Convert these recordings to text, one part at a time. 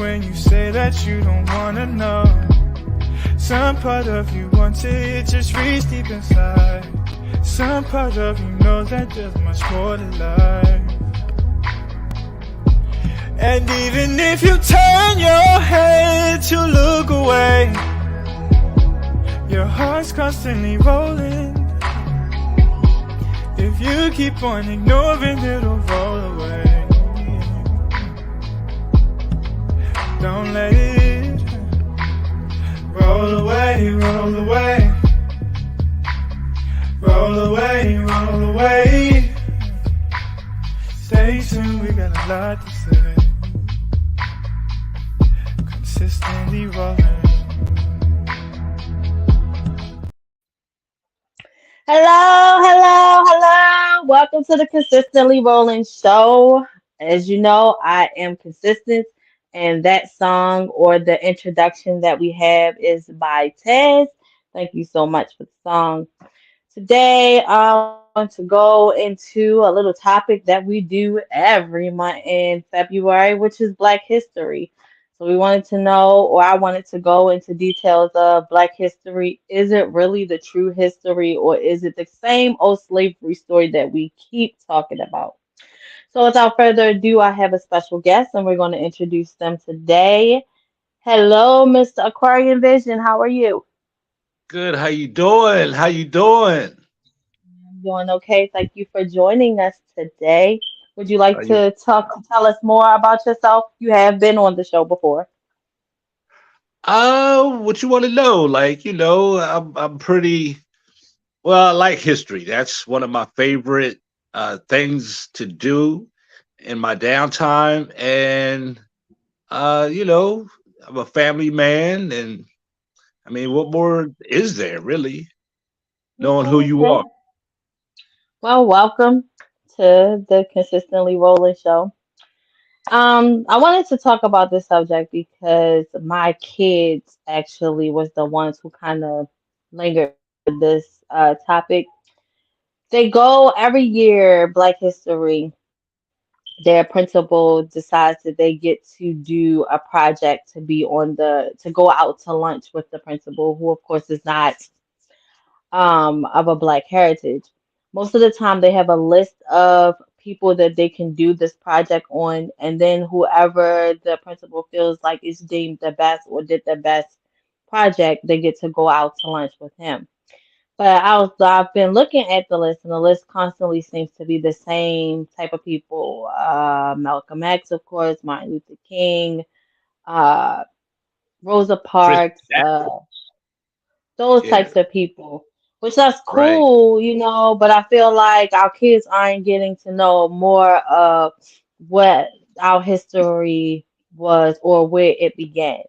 when you say that you don't wanna know. Some part of you wants it, just reach deep inside. Some part of you knows that there's much more to life. And even if you turn your head to look away, your heart's constantly rolling. If you keep on ignoring, it'll roll away. Don't let it roll away, roll away. Roll away, roll away. Stay tuned, we got a lot to say. Consistently rolling. Hello, hello, hello. Welcome to the Consistently Rolling Show. As you know, I am consistent, and that song or the introduction that we have is by Tez. Thank you so much for the song. Today, I want to go into a little topic that we do every month in February, which is Black History. So we wanted to know, or I wanted to go into details of Black history. Is it really the true history, or is it the same old slavery story that we keep talking about? So without further ado, I have a special guest, and we're going to introduce them today. Hello, Mr. Aquarian Vision. How are you? Good. How you doing? How you doing? I'm doing okay. Thank you for joining us today. Would you like Are you? to tell us more about yourself? You have been on the show before. What you want to know? Like, I'm pretty well. I like history. That's one of my favorite things to do in my downtime. And I'm a family man, and I mean, what more is there really? Knowing who you Okay. are. Well, welcome to the Consistently Rolling Show. I wanted to talk about this subject because my kids actually was the ones who kind of lingered with this topic. They go every year, Black History. Their principal decides that they get to do a project to be on to go out to lunch with the principal, who of course is not of a Black heritage. Most of the time, they have a list of people that they can do this project on, and then whoever the principal feels like is deemed the best or did the best project, they get to go out to lunch with him. But I've been looking at the list, and the list constantly seems to be the same type of people. Malcolm X, of course, Martin Luther King, uh, Rosa Chris Parks, Jack- those Yeah, types of people, which that's right. cool, but I feel like our kids aren't getting to know more of what our history was or where it began.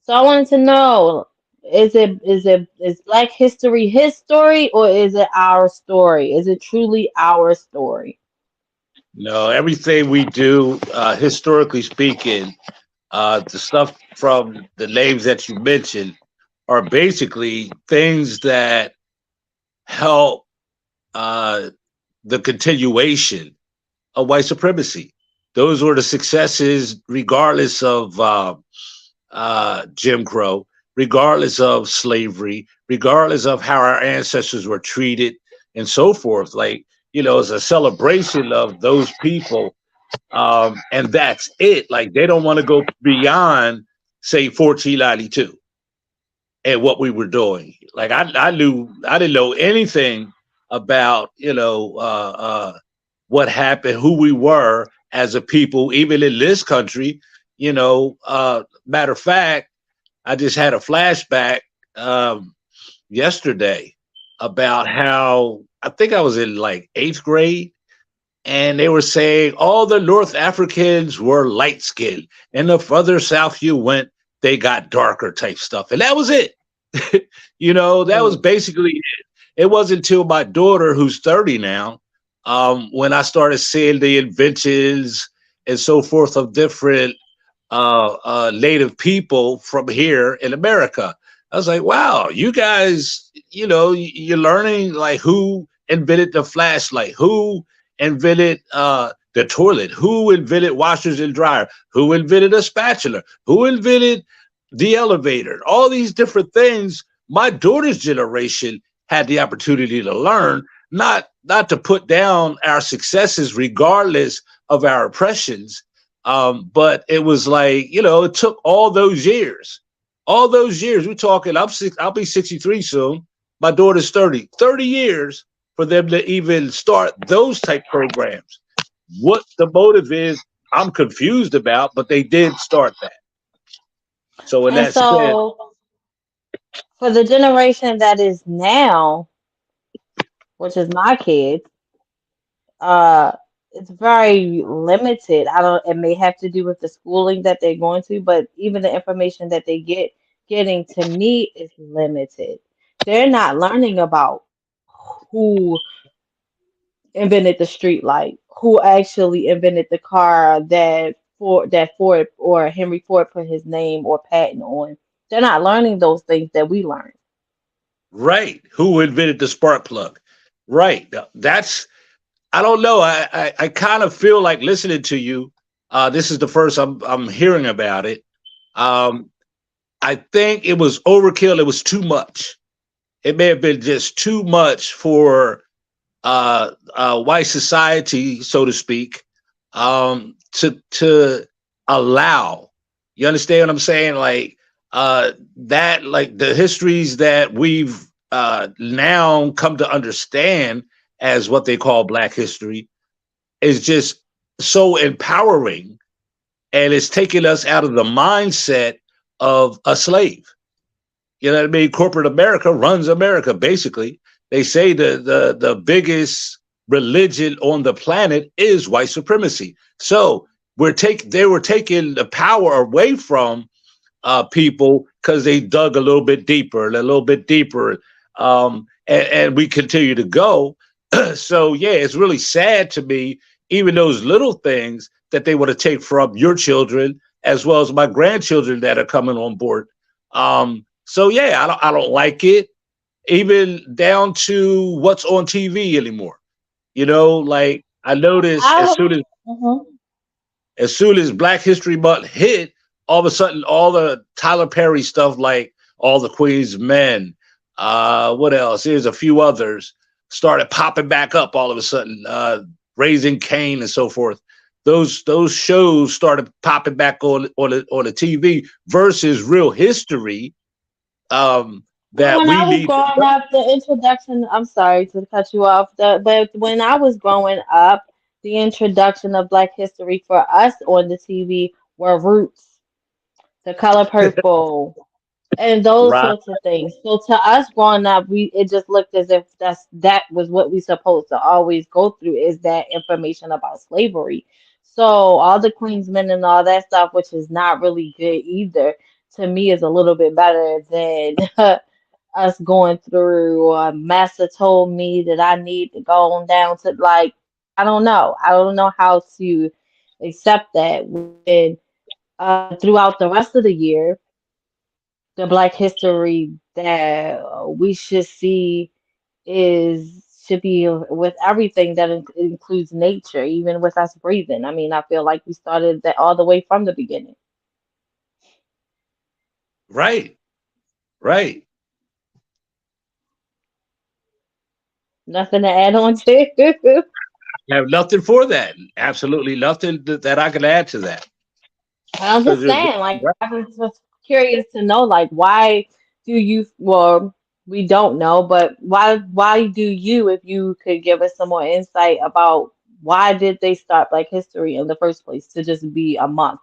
So I wanted to know, is Black history his story, or is it our story? Is it truly our story? No, everything we do, historically speaking, the stuff from the names that you mentioned are basically things that help uh, the continuation of white supremacy. Those were the successes, regardless of Jim Crow, regardless of slavery, regardless of how our ancestors were treated, and so forth. Like, it's a celebration of those people, and that's it. Like, they don't want to go beyond, say, 1492 and what we were doing. Like, I didn't know anything about what happened, who we were as a people, even in this country. Matter of fact, I just had a flashback yesterday about how I think I was in like eighth grade, and they were saying all the North Africans were light skinned, and the further south you went, they got darker type stuff, and that was it. That was Mm. basically it. It wasn't until my daughter, who's 30 now, when I started seeing the inventions and so forth of different native people from here in America. I was like, wow, you guys, you're learning like who invented the flashlight, who invented the the toilet? Who invented washers and dryer? Who invented a spatula? Who invented the elevator? All these different things. My daughter's generation had the opportunity to learn, not to put down our successes regardless of our oppressions. But it was like, it took all those years. All those years. We're talking, I'll be 63 soon. My daughter's 30. 30 years for them to even start those type programs. What the motive is, I'm confused about, but they did start that. So in And that sense, so for the generation that is now, which is my kids, uh, it's very limited. I don't, it may have to do with the schooling that they're going to, but even the information that they getting to me is limited. They're not learning about who invented the street light, who actually invented the car that Ford or Henry Ford put his name or patent on. They're not learning those things that we learned. right? Who invented the spark plug? Right. That's, I don't know. I kind of feel like listening to you. This is the first I'm hearing about it. I think it was overkill. It was too much. It may have been just too much for white society, so to speak, to allow. You understand what I'm saying? Like that, like the histories that we've now come to understand as what they call Black history is just so empowering, and it's taking us out of the mindset of a slave. You know what I mean? Corporate America runs America, basically. They say the biggest religion on the planet is white supremacy. So they were taking the power away from people because they dug a little bit deeper and a little bit deeper. And we continue to go. So yeah, it's really sad to me, even those little things that they want to take from your children as well as my grandchildren that are coming on board. So yeah, I don't like it, even down to what's on TV anymore. Like I noticed Mhm. as soon as Black History Month hit, all of a sudden all the Tyler Perry stuff, like All the Queen's Men, what else? There's a few others started popping back up all of a sudden, Raising Cain and so forth. Those shows started popping back on the TV versus real history. That When we I was need. growing up, the introduction, I'm sorry to cut you off, but when I was growing up, the introduction of Black history for us on the TV were Roots, The Color Purple, and those Right, sorts of things. So to us growing up, it just looked as if that was what we supposed to always go through, is that information about slavery. So all the Queensmen and all that stuff, which is not really good either, to me is a little bit better than us going through. Master told me that I need to go on down to, like, I don't know. I don't know how to accept that when throughout the rest of the year the Black history that we should see is should be with everything that includes nature, even with us breathing. I mean, I feel like we started that all the way from the beginning. right, right. Nothing to add on to. I have nothing for that. Absolutely nothing that I can add to that. I'm just Because saying, like, I was just curious to know, like, why do you, well, we don't know, but why do you, if you could give us some more insight about why did they start Black History in the first place to just be a month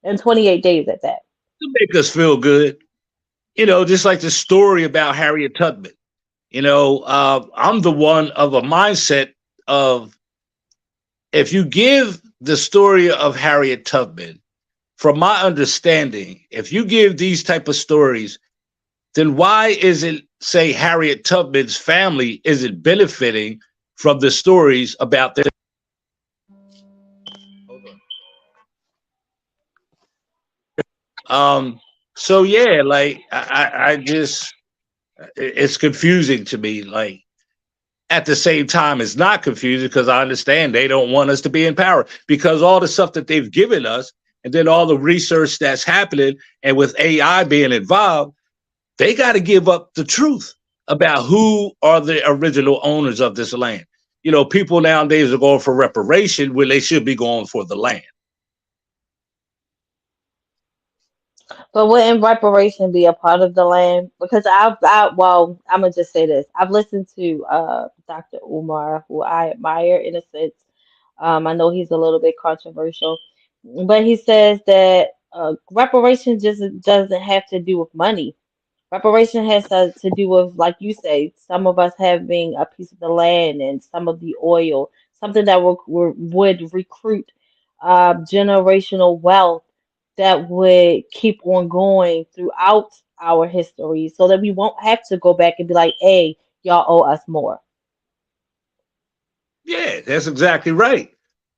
and 28 days at that? to make us feel good, just like the story about Harriet Tubman. I'm the one of a mindset of, if you give the story of Harriet Tubman, from my understanding, if you give these type of stories, then why isn't, say, Harriet Tubman's family isn't benefiting from the stories about their. So yeah, like I just, it's confusing to me. Like at the same time, it's not confusing because I understand they don't want us to be in power because all the stuff that they've given us and then all the research that's happening and with AI being involved, they got to give up the truth about who are the original owners of this land. People nowadays are going for reparation when they should be going for the land. But wouldn't reparation be a part of the land? Because well, I'm gonna just say this. I've listened to Dr. Umar, who I admire in a sense. I know he's a little bit controversial, but he says that reparation just doesn't have to do with money. Reparation has to do with, like you say, some of us having a piece of the land and some of the oil, something that would recruit generational wealth that would keep on going throughout our history so that we won't have to go back and be like, hey, y'all owe us more. Yeah, that's exactly right.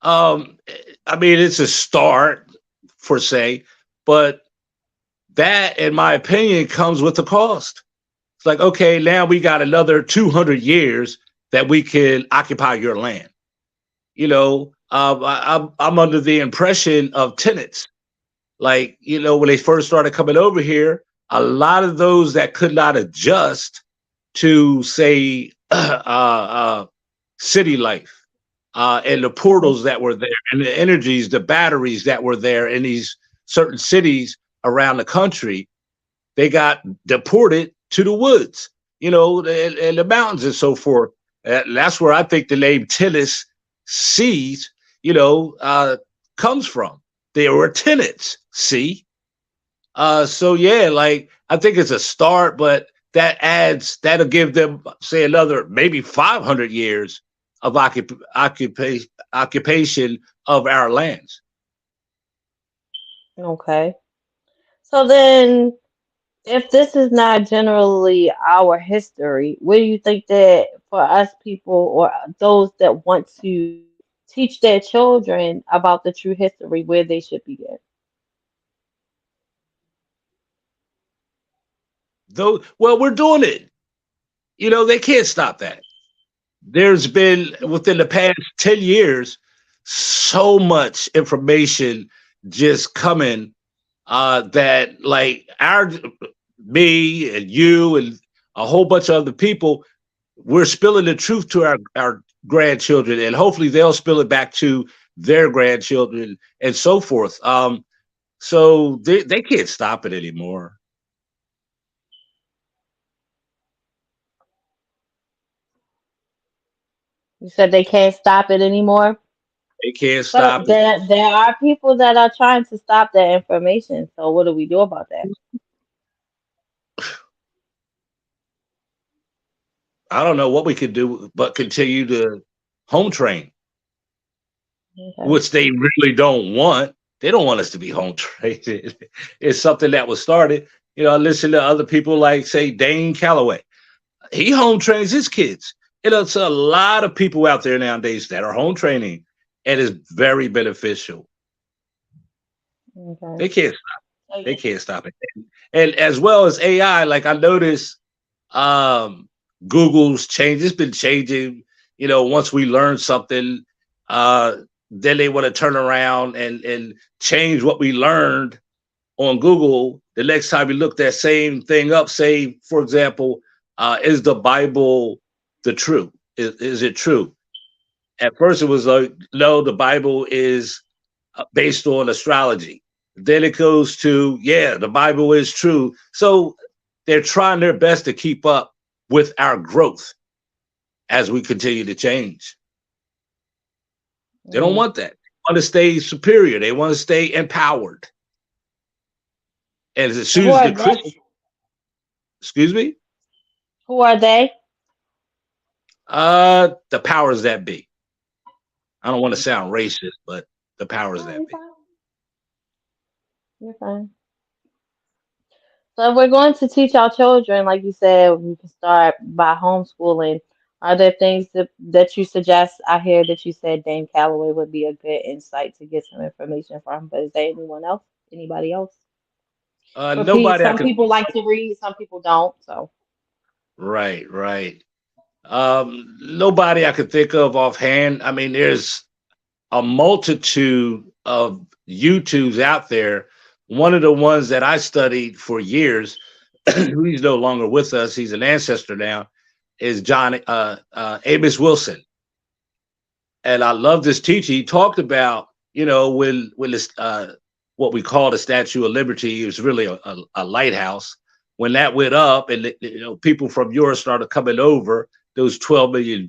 Um, I mean, it's a start for say, but that, in my opinion, comes with a cost. It's like, okay, now we got another 200 years that we can occupy your land. I'm under the impression of tenants. Like, when they first started coming over here, a lot of those that could not adjust to, say, city life and the portals that were there and the energies, the batteries that were there in these certain cities around the country, they got deported to the woods, and the mountains and so forth. That's where I think the name Tennessee, comes from. They were tenants, see? So yeah, like I think it's a start, but that'll give them, say, another maybe 500 years of occupation of our lands. Okay. So then, if this is not generally our history, where do you think that for us people or those that want to teach their children about the true history, where they should begin? Though, well, we're doing it. They can't stop that. There's been within the past 10 years so much information just coming that like me and you and a whole bunch of other people, we're spilling the truth to our grandchildren and hopefully they'll spill it back to their grandchildren and so forth. So they can't stop it anymore. You said they can't stop it anymore, They can't but stop it. there are people that are trying to stop that information. So what do we do about that? I don't know what we could do but continue to home train, Okay. which they really don't want. They don't want us to be home trained. It's something that was started. I listen to other people like, say, Dane Calloway. He home trains his kids. It's a lot of people out there nowadays that are home training, and it's very beneficial. Okay. They can't So they can't stop it. And as well as AI, like I noticed, Google's changed. It's been changing. Once we learn something, uh, then they want to turn around and change what we learned on Google. The next time we look that same thing up, say, for example, is the Bible the true? Is it true? At first, it was like, no, the Bible is based on astrology. Then it goes to, yeah, the Bible is true. So they're trying their best to keep up with our growth as we continue to change. They don't mm. want that. They want to stay superior. They want to stay empowered. And as So soon as the Christian, excuse me, who are they? the powers that be. I don't want to sound racist, but the powers No, that you're be. fine. You're fine. So if we're going to teach our children, like you said, we can start by homeschooling. Are there things that you suggest? I hear that you said Dane Calloway would be a good insight to get some information from, but is there anyone else? Anybody else? Repeat. Nobody I Some can. people like to read, some people don't. So Right, right. Nobody I could think of offhand. I mean, there's a multitude of YouTubes out there. One of the ones that I studied for years, he's no longer with us, he's an ancestor now, is John Amos Wilson. And I love this teacher. He talked about, when this what we call the Statue of Liberty, it was really a lighthouse. When that went up, and people from Europe started coming over, those 12 million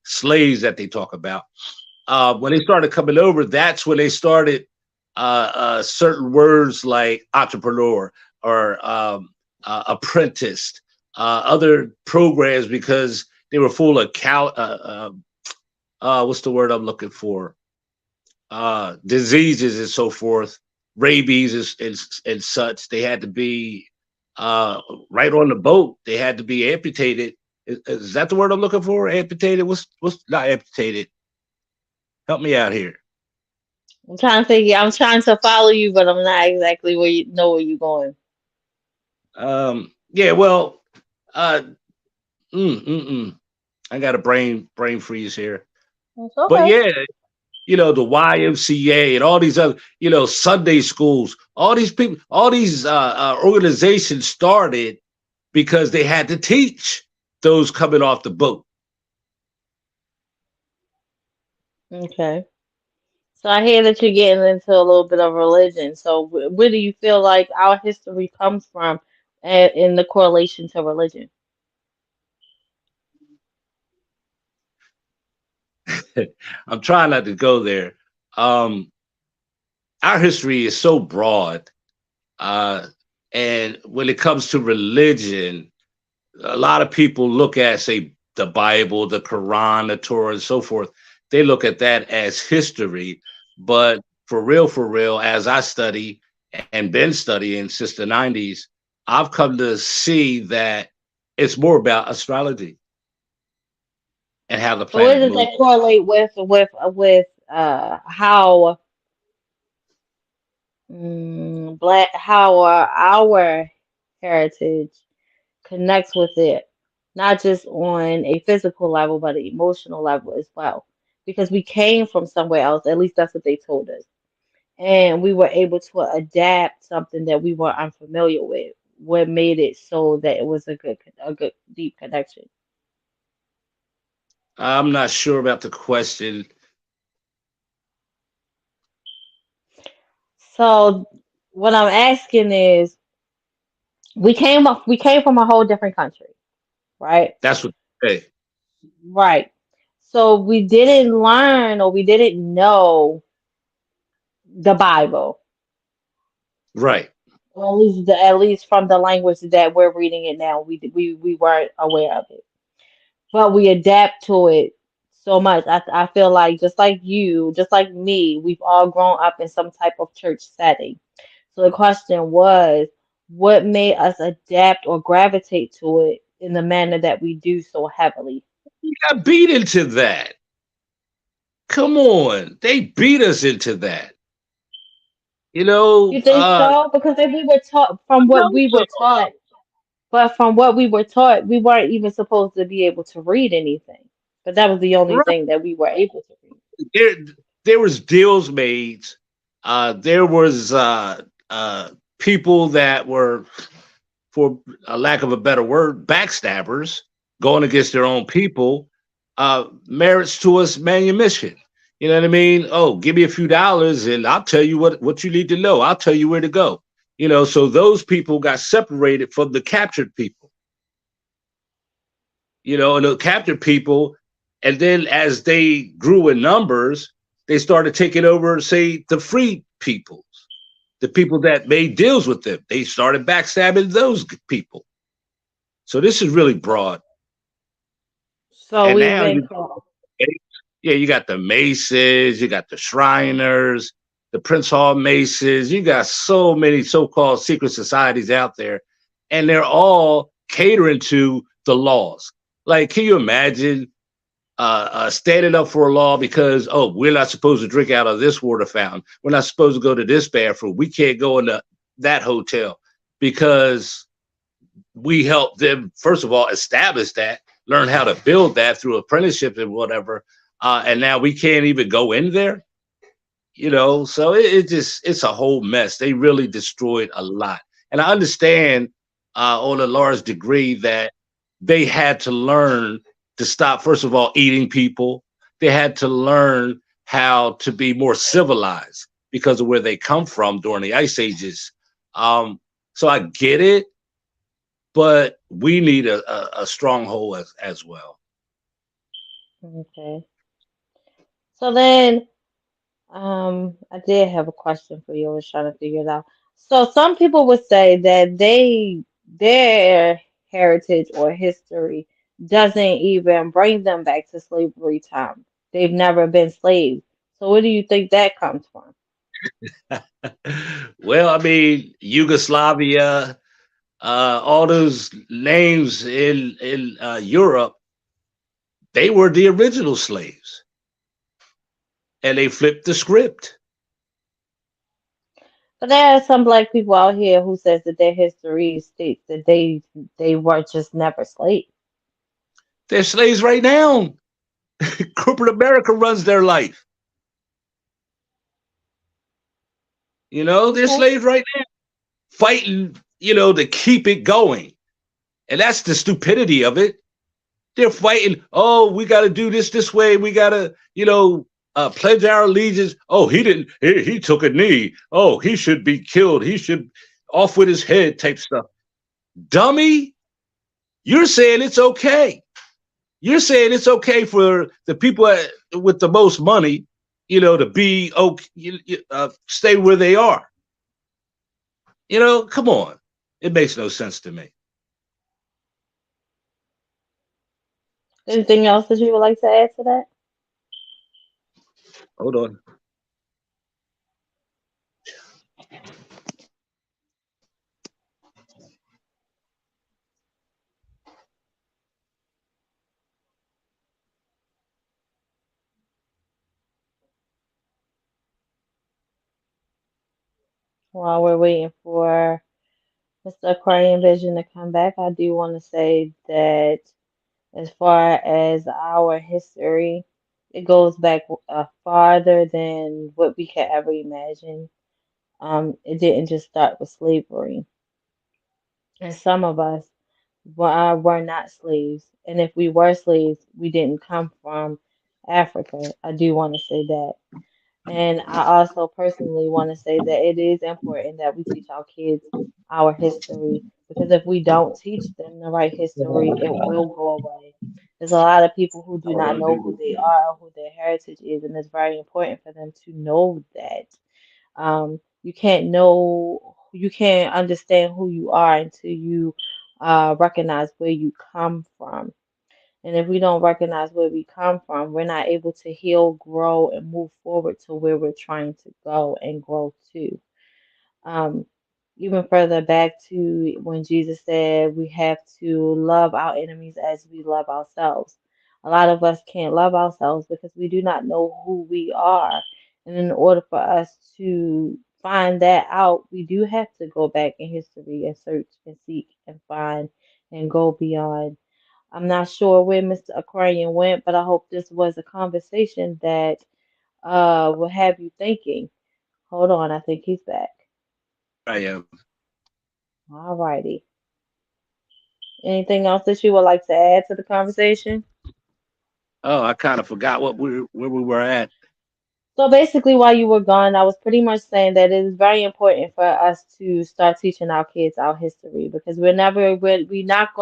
slaves that they talk about. When they started coming over, that's when they started certain words like entrepreneur or apprentice, other programs, because they were full of what's the word I'm looking for? Diseases and so forth, rabies and such. They had to be right on the boat. They had to be amputated. Is that the word I'm looking for? Amputated? What's not amputated? Help me out here. I'm trying to think. I'm trying to follow you, but I'm not exactly where you're going. Yeah. Well. I got a brain freeze here. That's okay. But yeah, the YMCA and all these other, Sunday schools, all these people, all these organizations started because they had to teach those coming off the boat. Okay. So I hear that you're getting into a little bit of religion. So where do you feel like our history comes from in the correlation to religion? I'm trying not to go there. Our history is so broad. And when it comes to religion, a lot of people look at, say, the Bible, the Quran, the Torah, and so forth. They look at that as history. But for real, as I study and been studying since the 90s, I've come to see that it's more about astrology and how the So where planet does moves. that correlate with how how our heritage connects with it, not just on a physical level, but an emotional level as well? Because we came from somewhere else, at least that's what they told us. And we were able to adapt something that we were unfamiliar with, what made it so that it was a good deep connection. I'm not sure about the question. So what I'm asking is, we came from a whole different country, right? That's what they say. Right. So we didn't learn or we didn't know the Bible, Right. or at least from the language that we're reading it now. We weren't aware of it, but we adapt to it so much. I feel like just like you, just like me, we've all grown up in some type of church setting. So the question was, what made us adapt or gravitate to it in the manner that we do so heavily? We got beat into that. Come on. They beat us into that. You think so? Because if we were taught from what we were taught, but from what we were taught, we weren't even supposed to be able to read anything. But that was the only right. thing that we were able to read. There was deals made. There was people that were, for a lack of a better word, backstabbers going against their own people. Merits to us manumission. You know what I mean? Oh, give me a few dollars and I'll tell you what you need to know. I'll tell you where to go. So those people got separated from the captured people. And the captured people, and then as they grew in numbers, they started taking over, say, the free peoples, the people that made deals with them. They started backstabbing those people. So this is really broad. So And we've now been called. you got the Maces, you got the Shriners, the Prince Hall Maces. You got so many so-called secret societies out there, and they're all catering to the laws. Like, can you imagine standing up for a law because, we're not supposed to drink out of this water fountain. We're not supposed to go to this bathroom. We can't go into that hotel because we helped them, first of all, establish that. learn how to build that through apprenticeship and whatever. And now we can't even go in there, so it's a whole mess. They really destroyed a lot. And I understand on a large degree that they had to learn to stop, first of all, eating people. They had to learn how to be more civilized because of where they come from during the ice ages. So I get it, but we need a stronghold as well. Okay. So then, I did have a question for you. I was trying to figure it out. So some people would say that their heritage or history doesn't even bring them back to slavery time. They've never been slaves. So where do you think that comes from? Well, I mean, Yugoslavia, all those names in Europe, they were the original slaves, and they flipped the script. But there are some black people out here who says that their history states that they were just never slaves. They're slaves right now. Corporate America runs their life. They're Okay. slaves right now, fighting, to keep it going. And that's the stupidity of it. They're fighting. Oh, we got to do this way. We got to, pledge our allegiance. Oh, he didn't. He took a knee. Oh, he should be killed. He should off with his head type stuff. Dummy, you're saying it's okay. You're saying it's okay for the people with the most money, to be okay, stay where they are. Come on. It makes no sense to me. Anything else that you would like to add to that? Hold on. While we're waiting for Mr. Aquarian Vision to come back, I do want to say that as far as our history, it goes back farther than what we could ever imagine. It didn't just start with slavery. And some of us were not slaves. And if we were slaves, we didn't come from Africa. I do want to say that. And I also personally want to say that it is important that we teach our kids our history because if we don't teach them the right history, it will go away. There's a lot of people who do not know who they are, who their heritage is, and it's very important for them to know that. You can't understand who you are until you recognize where you come from. And if we don't recognize where we come from, we're not able to heal, grow, and move forward to where we're trying to go and grow to. Um, Even further back to when Jesus said we have to love our enemies as we love ourselves. A lot of us can't love ourselves because we do not know who we are. And in order for us to find that out, we do have to go back in history and search and seek and find and go beyond. I'm not sure where Mr. Aquarian went, but I hope this was a conversation that will have you thinking. Hold on, I think he's back. I am. All righty. Anything else that you would like to add to the conversation? Oh, I kind of forgot where we were at. So basically, while you were gone, I was pretty much saying that it is very important for us to start teaching our kids our history because we're not going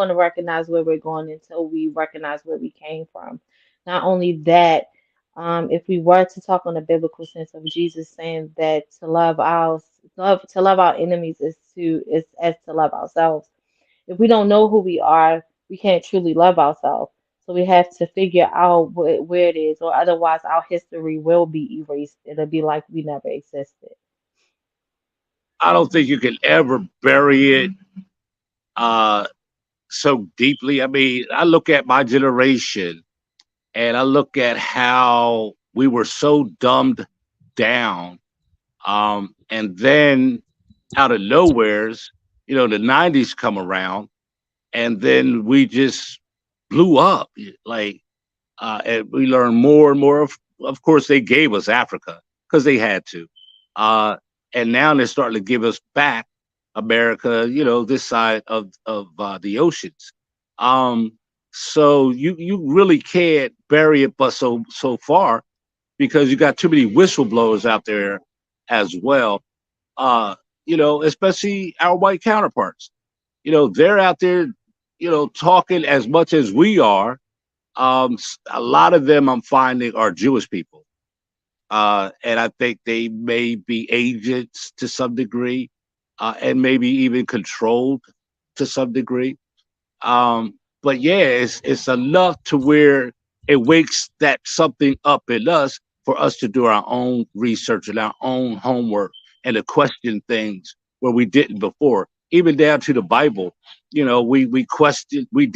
to recognize where we're going until we recognize where we came from. Not only that, if we were to talk on the biblical sense of Jesus saying that to love our enemies is as to love ourselves. If we don't know who we are, we can't truly love ourselves. So we have to figure out where it is, or otherwise our history will be erased. It'll be like we never existed. I don't think you can ever bury it uh, so deeply. I mean, I look at my generation and I look at how we were so dumbed down. And then out of nowheres, the 90s come around and then we just blew up. Like, and we learned more and more. Of course, they gave us Africa because they had to, uh, and now they're starting to give us back America. You know, this side of the oceans. Um, so you really can't bury it, but so far because you got too many whistleblowers out there as well. Uh, you know, especially our white counterparts. You know, they're out there, you know, talking as much as we are. A lot of them I'm finding are Jewish people, and I think they may be agents to some degree, and maybe even controlled to some degree. But yeah, it's enough to where it wakes that something up in us for us to do our own research and our own homework and to question things where we didn't before. Even down to the Bible, you know, we questioned, we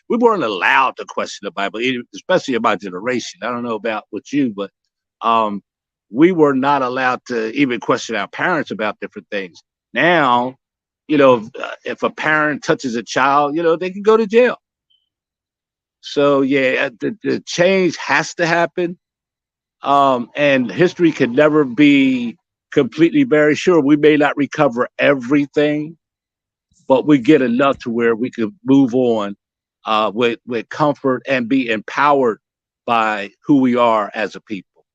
weren't allowed to question the Bible, especially in my generation. I don't know about with you, but um, we were not allowed to even question our parents about different things. Now, you know, if a parent touches a child, you know, they can go to jail. So yeah, the change has to happen, and history can never be completely very sure. We may not recover everything, but we get enough to where we could move on with comfort and be empowered by who we are as a people.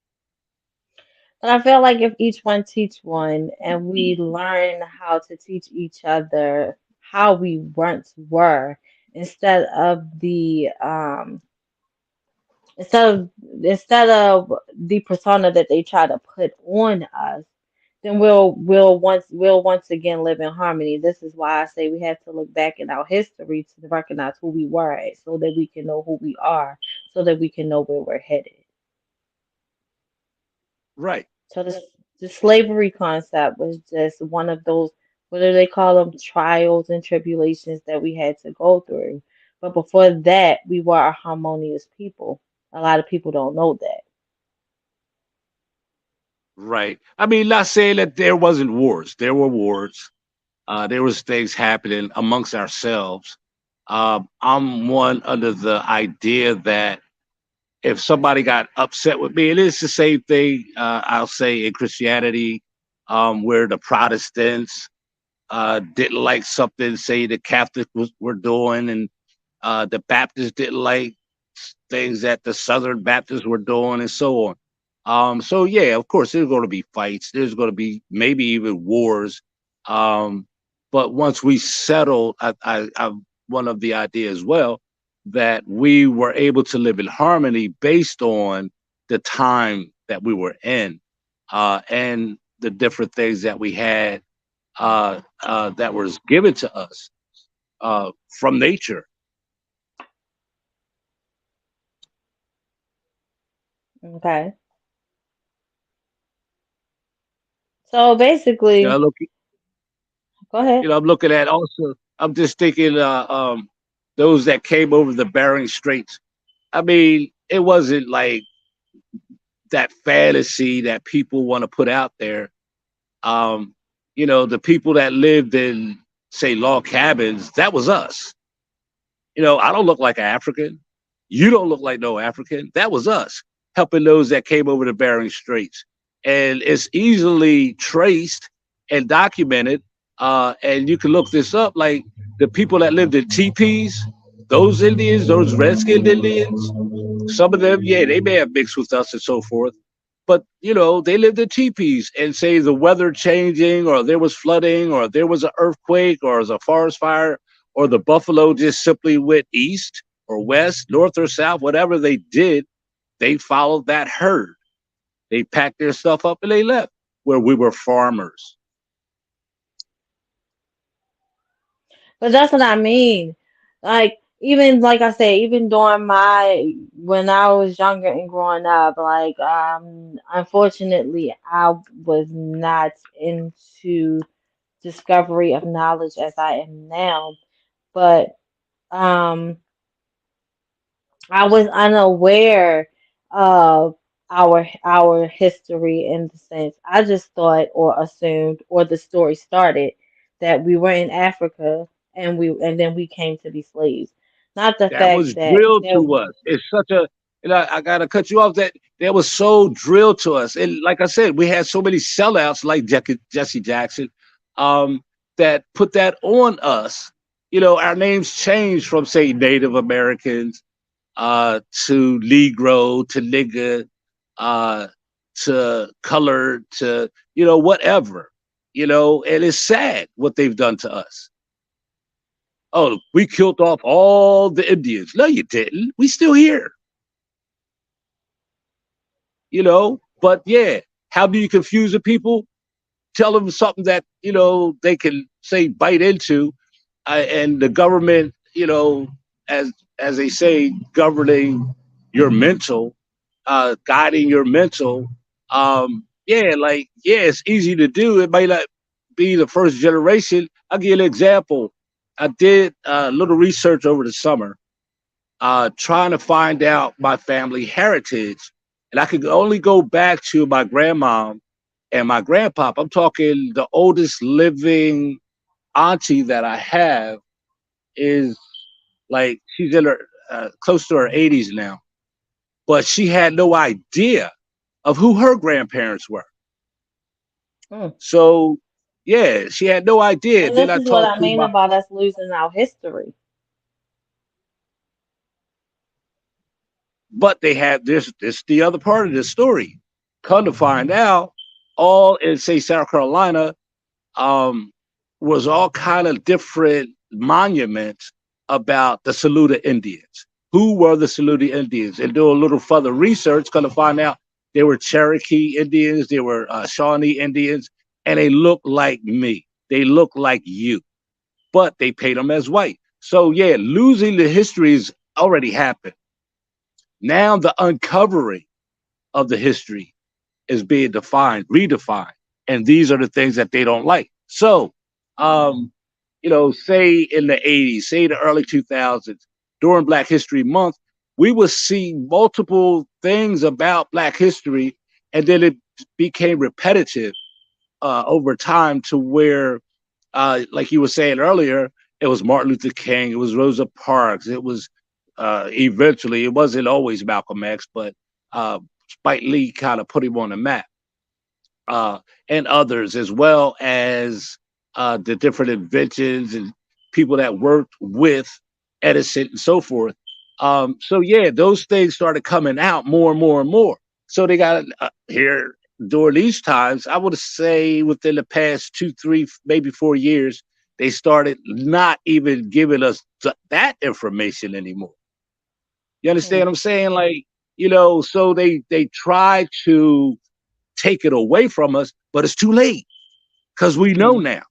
But I feel like if each one teach one and we learn how to teach each other how we once were instead of instead of the persona that they try to put on us, then we'll once again live in harmony. This is why I say we have to look back in our history to recognize who we were so that we can know who we are, so that we can know where we're headed. Right. So the slavery concept was just one of those, what do they call them, trials and tribulations that we had to go through. But before that, we were a harmonious people. A lot of people don't know that. Right. I mean, not saying that there wasn't wars. There were wars. There was things happening amongst ourselves. I'm one under the idea that if somebody got upset with me, it is the same thing. I'll say in Christianity, where the Protestants didn't like something, say the Catholics were doing, and the Baptists didn't like things that the Southern Baptists were doing, and so on. So yeah, of course, there's going to be fights. There's going to be maybe even wars. Um, but once we settled, I'm one of the idea as well that we were able to live in harmony based on the time that we were in, and the different things that we had that was given to us from nature. Okay. So You know, basically, look, go ahead. you know, I'm looking at also. I'm just thinking those that came over the Bering Straits. I mean, it wasn't like that fantasy that people want to put out there. Um, you know, the people that lived in, say, log cabins, that was us. You know, I don't look like an African. You don't look like no African. That was us helping those that came over the Bering Straits. And it's easily traced and documented. And you can look this up like the people that lived in teepees, those Indians, those red skinned Indians, some of them, yeah, they may have mixed with us and so forth. But, you know, they lived in teepees and say the weather changing or there was flooding or there was an earthquake or was a forest fire or the buffalo just simply went east or west, north or south, whatever they did, they followed that herd. They packed their stuff up and they left where we were farmers. But that's what I mean. Like even like I said, even during my when I was younger and growing up, like unfortunately I was not into discovery of knowledge as I am now. But um I was unaware of our history in the sense I just thought or assumed or the story started that we were in Africa and then we came to be slaves. Not the That fact was that drilled there. to us. It's such a, and I gotta cut you off. That was so drilled to us. And like I said, we had so many sellouts like Jesse Jackson, um, that put that on us. You know, our names changed from say Native Americans, to Negro, to nigger, uh, to colored, to whatever. And it's sad what they've done to us. Oh, we killed off all the Indians. No, you didn't. We still here. But yeah, how do you confuse the people? Tell them something that they can say bite into, and the government, as they say, governing your mental, guiding your mental. Yeah, like yeah, it's easy to do. It might not be the first generation. I'll give you an example. I did a little research over the summer, trying to find out my family heritage, and I could only go back to my grandmom and my grandpop. I'm talking the oldest living auntie that I have is like she's in her close to her 80s now, but she had no idea of who her grandparents were. Hmm. So yeah, she had no idea. And Then this I is what talked I to mean my, about us losing our history. but they had this the other part of this story. Come to find out, all in say South Carolina, um, was all kind of different monuments about the Saluda Indians. Who were the Saluda Indians? And do a little further research, going to find out they were Cherokee Indians, they were Shawnee Indians, and they look like me. They look like you, but they paid them as white. So yeah, losing the histories already happened. Now the uncovering of the history is being defined, redefined, and these are the things that they don't like. So, um, say in the 80s, say the early 2000s, during Black History Month, we would see multiple things about Black history, and then it became repetitive over time to where, like you were saying earlier, it was Martin Luther King, it was Rosa Parks, it was eventually, it wasn't always Malcolm X, but Spike Lee kind of put him on the map, and others, as well as the different inventions and people that worked with Edison and so forth. So yeah, those things started coming out more and more and more. So they got here during these times. I would say within the past 2, 3, maybe 4 years, they started not even giving us that information anymore. You understand Hmm. what I'm saying? Like, so they try to take it away from us, but it's too late because we know Hmm. now,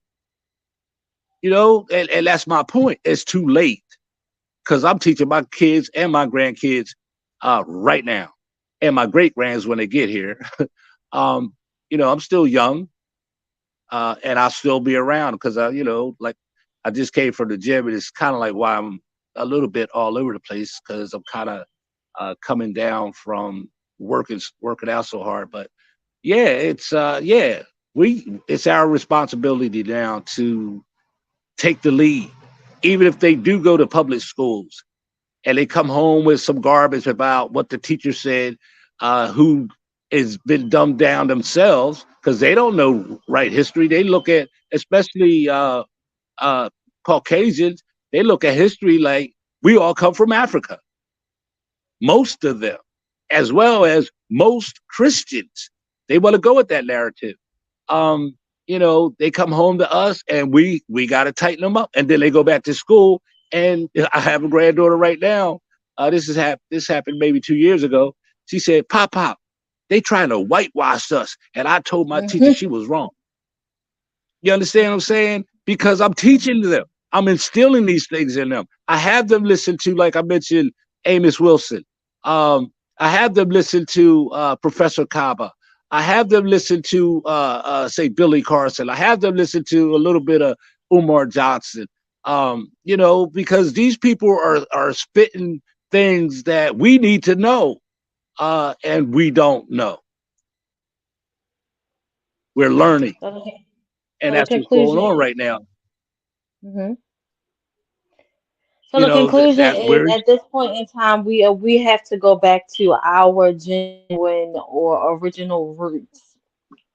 and that's my point. It's too late because I'm teaching my kids and my grandkids right now, and my great grands when they get here. um, I'm still young, and I'll still be around because like I just came from the gym, and it's kind of like why I'm a little bit all over the place because I'm kind of coming down from working out so hard. But yeah, yeah, it's our responsibility now to take the lead, even if they do go to public schools and they come home with some garbage about what the teacher said, who has been dumbed down themselves because they don't know right history. They look at, especially uh, Caucasians, they look at history like we all come from Africa, most of them, as well as most Christians. They want to go with that narrative. Um, they come home to us and we got to tighten them up. And then they go back to school. And I have a granddaughter right now. This happened maybe 2 years ago. She said, Pop, they trying to whitewash us. And I told my teacher Hmm. she was wrong. You understand what I'm saying? Because I'm teaching them. I'm instilling these things in them. I have them listen to, like I mentioned, Amos Wilson. I have them listen to Professor Kaba. I have them listen to, say, Billy Carson. I have them listen to a little bit of Umar Johnson. Because these people are spitting things that we need to know, and we don't know. We're learning, So, the, and so the that's what's going conclusion on is. right now. Hmm. So the conclusion is, We're at this point in time, we have to go back to our genuine or original roots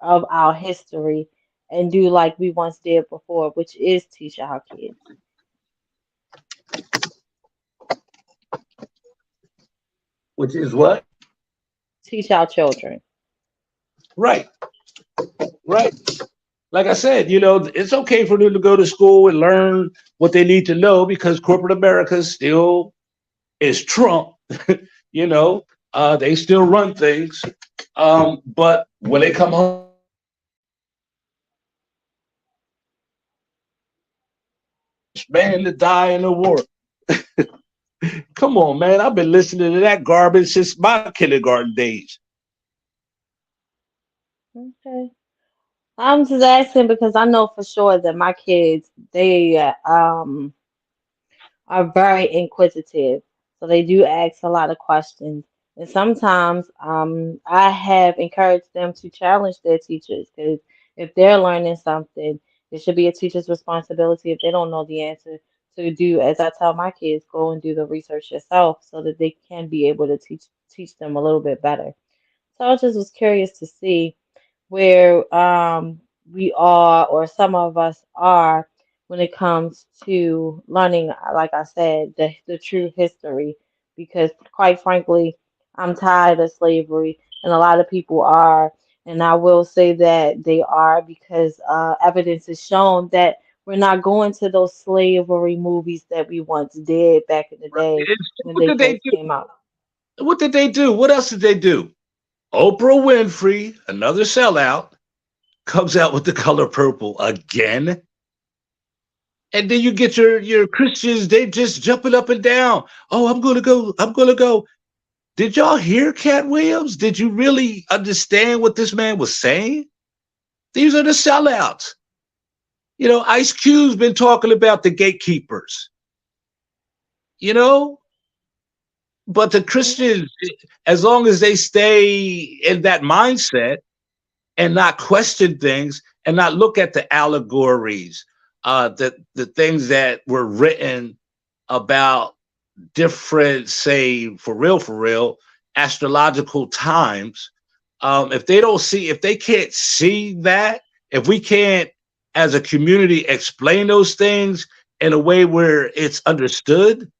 of our history and do like we once did before, which is teach our kids, which is what? teach our children. Right, right. Like I said, it's okay for them to go to school and learn what they need to know because corporate America still is Trump. you know, they still run things. But when they come home, man, to die in the war. Come on, man. I've been listening to that garbage since my kindergarten days. Okay. I'm just asking because I know for sure that my kids, they are very inquisitive. So they do ask a lot of questions. And sometimes I have encouraged them to challenge their teachers because if they're learning something, it should be a teacher's responsibility if they don't know the answer to do, as I tell my kids, go and do the research yourself so that they can be able to teach them a little bit better. So I just was curious to see where we are, or some of us are, when it comes to learning, like I said, the true history. Because, quite frankly, I'm tired of slavery, and a lot of people are. And I will say that they are because evidence is shown that we're not going to those slavery movies that we once did back in the day when What they did they first do? came out. What did they do? What else did they do? Oprah Winfrey, another sellout, comes out with the color purple again. And then you get your Christians, they just jumping up and down. Oh, I'm gonna go, I'm gonna go. Did y'all hear Cat Williams? Did you really understand what this man was saying? These are the sellouts. Ice Cube's been talking about the gatekeepers, you know, but the Christians, as long as they stay in that mindset and not question things and not look at the allegories, the things that were written about different, say, for real, astrological times. If they can't see that, if we can't, as a community, explain those things in a way where it's understood,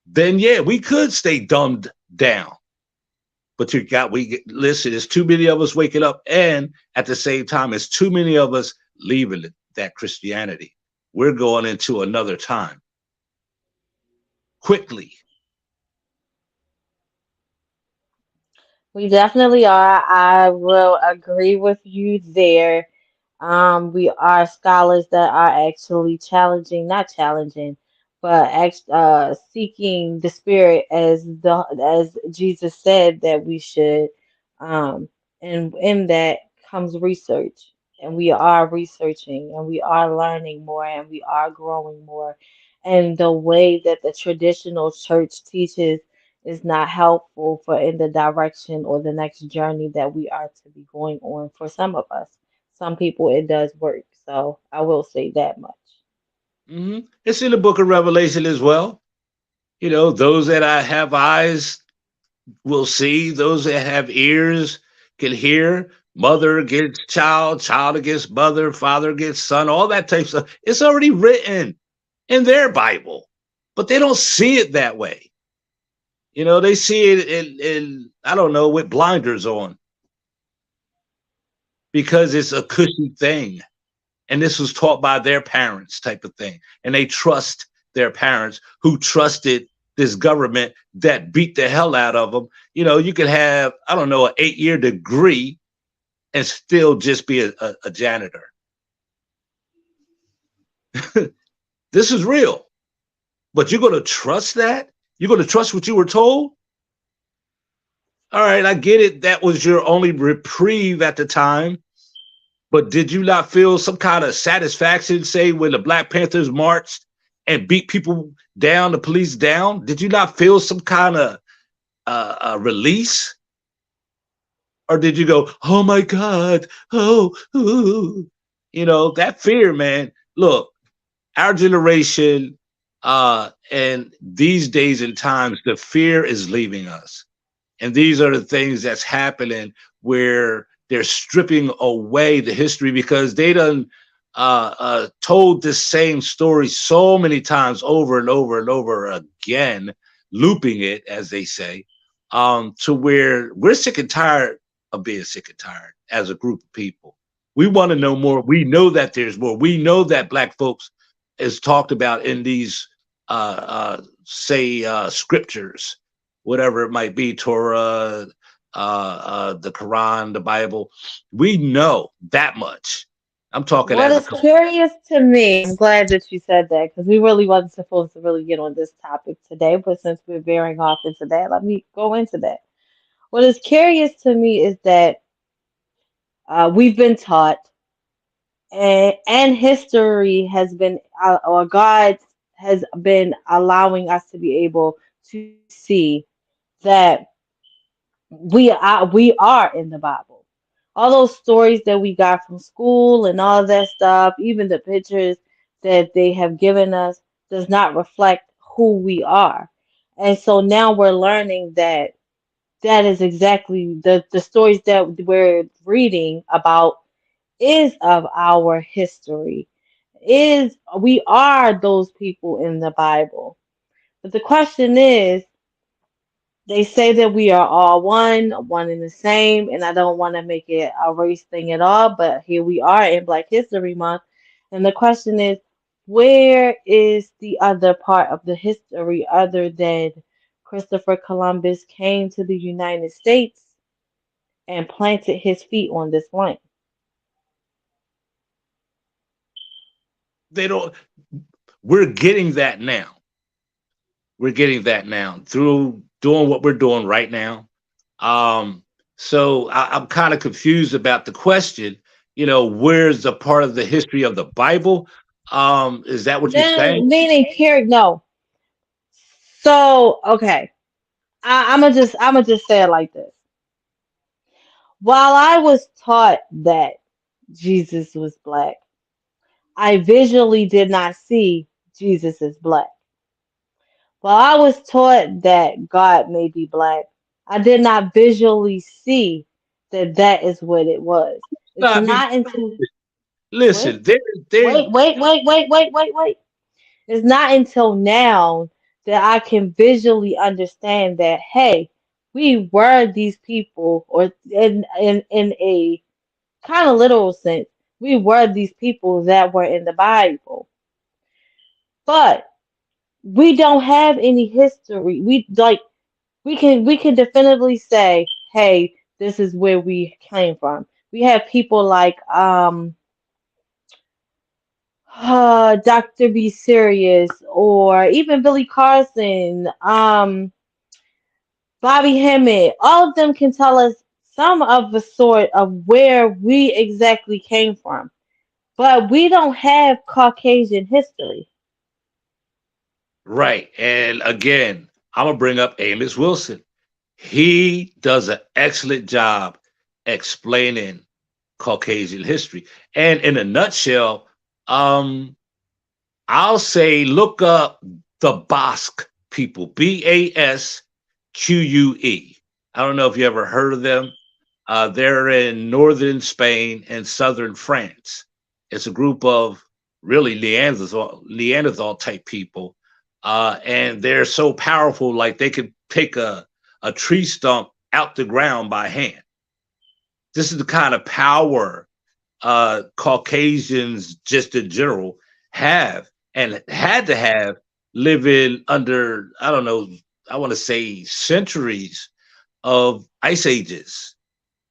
then yeah, we could stay dumbed down. But listen, there's too many of us waking up, and at the same time, it's too many of us leaving that Christianity. We're going into another time quickly. We definitely are. I will agree with you there. We are scholars that are actually challenging, not challenging, but seeking the spirit as Jesus said that we should. Um, and in that comes research, and we are researching, and we are learning more, and we are growing more. And the way that the traditional church teaches is not helpful for in the direction or the next journey that we are to be going on for some of us. Some people it does work. So I will say that much. It's in the book of Revelation as well. Those that have eyes will see, those that have ears can hear. Mother against child, child against mother, father against son, all that type of stuff. It's already written in their Bible, but they don't see it that way. They see it in I don't know, with blinders on, because it's a cushy thing. And this was taught by their parents, type of thing. And they trust their parents, who trusted this government that beat the hell out of them. You could have, I don't know, an 8-year degree and still just be a janitor. This is real. But you're going to trust that? You're going to trust what you were told? All right, I get it. That was your only reprieve at the time. But did you not feel some kind of satisfaction, say, when the Black Panthers marched and beat people down, the police down? Did you not feel some kind of release? Or did you go, oh my God, oh, ooh. That fear, man. Look, our generation And these days and times, the fear is leaving us. And these are the things that's happening where they're stripping away the history because they done told this same story so many times over and over and over again, looping it, as they say, to where we're sick and tired of being sick and tired as a group of people. We want to know more. We know that there's more. We know that Black folks is talked about in these, say, scriptures, whatever it might be, Torah, the Quran, the Bible. We know that much. I'm talking What as is curious to me, I'm glad that you said that because we really wasn't supposed to really get on this topic today, but since we're veering off into that, let me go into that. What is curious to me is that we've been taught, and history has been, or God has been allowing us to be able to see that we are in the Bible. All those stories that we got from school and all that stuff, even the pictures that they have given us, does not reflect who we are. And so now we're learning that that is exactly the stories that we're reading about is of our history. Is we are those people in the Bible. But the question is, they say that we are all one and the same, and I don't want to make it a race thing at all, but here we are in Black History Month. And the question is, where is the other part of the history other than Christopher Columbus came to the United States and planted his feet on this land? they don't. We're getting that now. We're getting that now through doing what we're doing right now. I'm kind of confused about the question. Where's the part of the history of the Bible? Is that what you're saying? Then meaning period, no. So okay. I'm gonna just say it like this. While I was taught that Jesus was black, I visually did not see Jesus as black. While I was taught that God may be black, I did not visually see that that is what it was. No, It's I mean, not until wait, listen, there. wait. It's not until now that I can visually understand that, hey, we were these people, or in a kind of literal sense, we were these people that were in the Bible. But we don't have any history. We can definitively say, hey, this is where we came from. We have people like Dr. B. Serious, or even Billy Carson, Bobby Hemmett. All of them can tell us some of the sort of where we exactly came from. But we don't have Caucasian history. Right. And again, I'm gonna bring up Amos Wilson. He does an excellent job explaining Caucasian history. And in a nutshell, um, I'll say look up the Basque people, Basque. I don't know if you ever heard of them. They're in northern Spain and southern France. It's a group of really Neanderthal type people, and they're so powerful, like they could take a tree stump out the ground by hand. This is the kind of power Caucasians, just in general, have and had to have living under, I don't know, I want to say centuries of ice ages.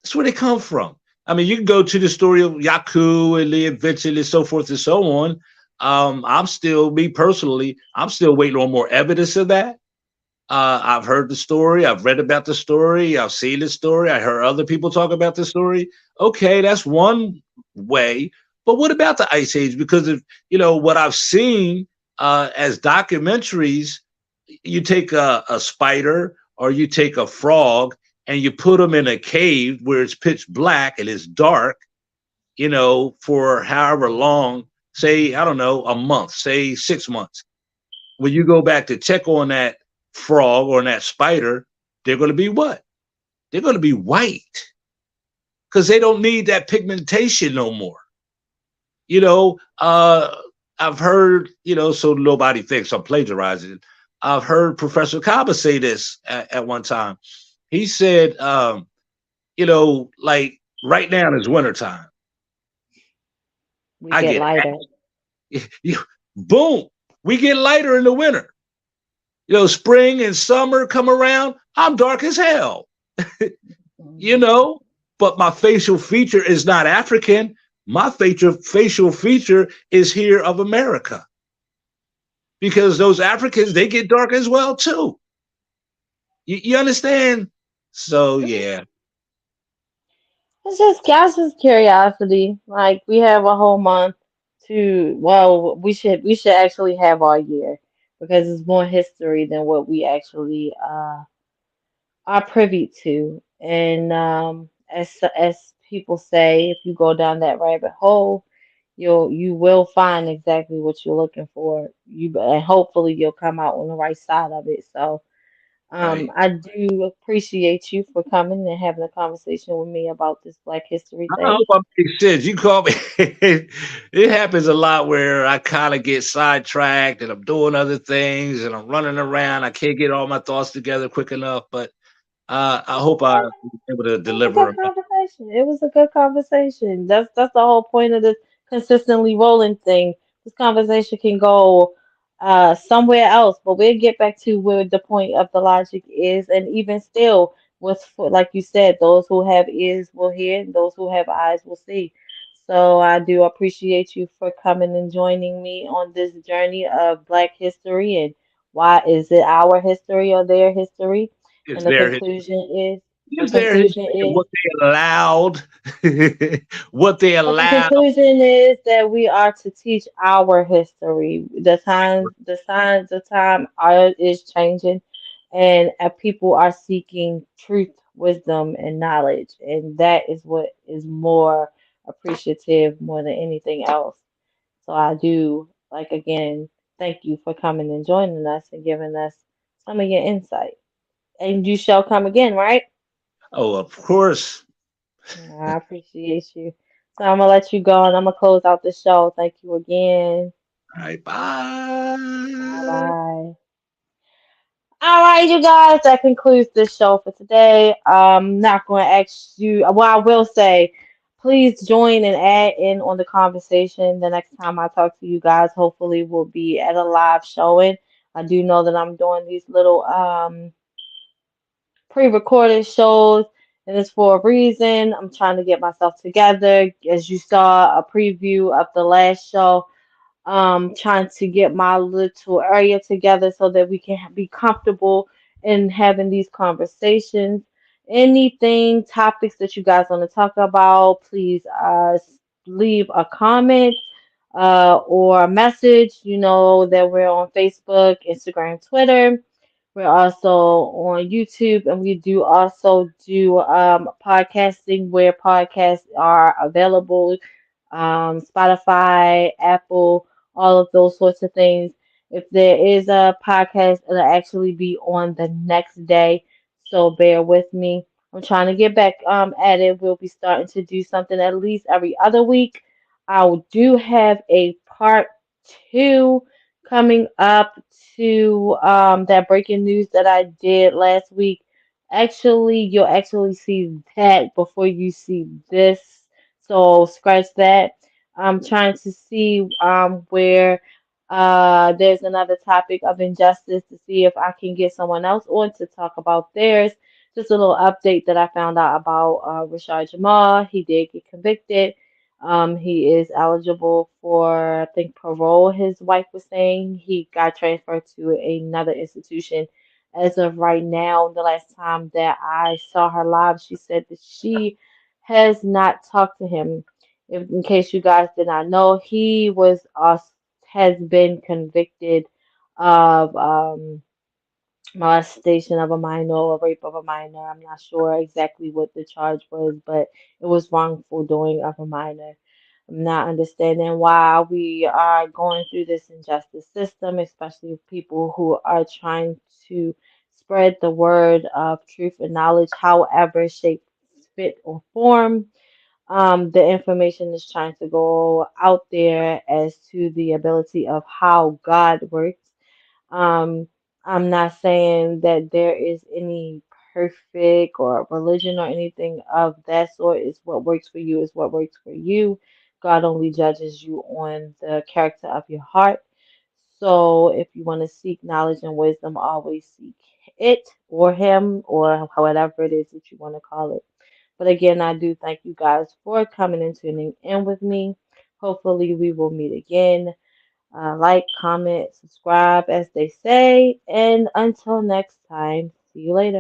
That's where they come from. I mean, you can go to the story of Yaku and the invention and so forth and so on. Me personally, I'm still waiting on more evidence of that. I've heard the story. I've read about the story. I've seen the story. I heard other people talk about the story. Okay, that's one way. But what about the Ice Age? Because of what I've seen as documentaries, you take a spider or you take a frog and you put them in a cave where it's pitch black and it's dark, for however long, say, I don't know, a month, say 6 months. when you go back to check on that frog or on that spider, they're going to be what? They're going to be white because they don't need that pigmentation no more. You know, I've heard, so nobody thinks I'm plagiarizing. I've heard Professor Kaba say this at one time. He said, like right now is wintertime. We I get get lighter. boom, we get lighter in the winter. Spring and summer come around, I'm dark as hell, you Mhm. know, but my facial feature is not African. My facial feature is here of America because those Africans, they get dark as well too. You understand? So yeah. It's just curiosity. Like we have a whole month to, well, we should actually have our year because it's more history than what we actually are privy to. And as people say, if you go down that rabbit hole, you will find exactly what you're looking for. And hopefully you'll come out on the right side of it. So Right. I do appreciate you for coming and having a conversation with me about this Black History I Day. hope I make sense. You call me. It happens a lot where I kind of get sidetracked and I'm doing other things and I'm running around. I can't get all my thoughts together quick enough, but I hope I Okay. was able to It was a good deliver. conversation. It was a good conversation. That's the whole point of this consistently rolling thing. This conversation can go somewhere else, but we'll get back to where the point of the logic is. And even still, what's for, like you said, those who have ears will hear, and those who have eyes will see. So I do appreciate you for coming and joining me on this journey of Black history and why is it our history or their history? Is And the there conclusion is the is there conclusion is what they allowed, what they but the allowed? conclusion is that we are to teach our history. The signs of time are is changing, and people are seeking truth, wisdom, and knowledge, and that is what is more appreciative more than anything else. So I do like again, thank you for coming and joining us and giving us some of your insight. And you shall come again, right? Oh, of course. I appreciate you. So I'm gonna let you go and I'm gonna close out the show. Thank you again. All right, Bye bye. bye. All right, you guys, that concludes this show for today. I'm not going to ask you, well, I will say, please join and add in on the conversation the next time I talk to you guys. Hopefully, we'll be at a live showing. I do know that I'm doing these little pre-recorded shows, and it's for a reason. I'm trying to get myself together. As you saw, a preview of the last show, trying to get my little area together so that we can be comfortable in having these conversations. Anything, topics that you guys want to talk about, please leave a comment or a message. You know that we're on Facebook, Instagram, Twitter. We're also on YouTube, and we do also do podcasting where podcasts are available, Spotify, Apple, all of those sorts of things. If there is a podcast, it'll actually be on the next day, so bear with me. I'm trying to get back at it. We'll be starting to do something at least every other week. I do have a part 2 coming up to that breaking news that I did last week. Actually, you'll actually see that before you see this. So scratch that. I'm trying to see where there's another topic of injustice to see if I can get someone else on to talk about theirs. Just a little update that I found out about Rashad Jamal. He did get convicted. He is eligible for, I think, parole. His wife was saying he got transferred to another institution. As of right now, the last time that I saw her live, she said that she has not talked to him. If, in case you guys did not know, he was has been convicted of molestation of a minor or rape of a minor. I'm not sure exactly what the charge was, but it was wrongful doing of a minor. not understanding why we are going through this injustice system, especially with people who are trying to spread the word of truth and knowledge, however shape, fit, or form. The information is trying to go out there as to the ability of how God works. um, I'm not saying that there is any perfect or religion or anything of that sort. It's what works for you is what works for you. God only judges you on the character of your heart. So if you want to seek knowledge and wisdom, always seek it or him or whatever it is that you want to call it. But again, I do thank you guys for coming and tuning in with me. Hopefully, we will meet again. Like, comment, subscribe, as they say. And until next time, see you later.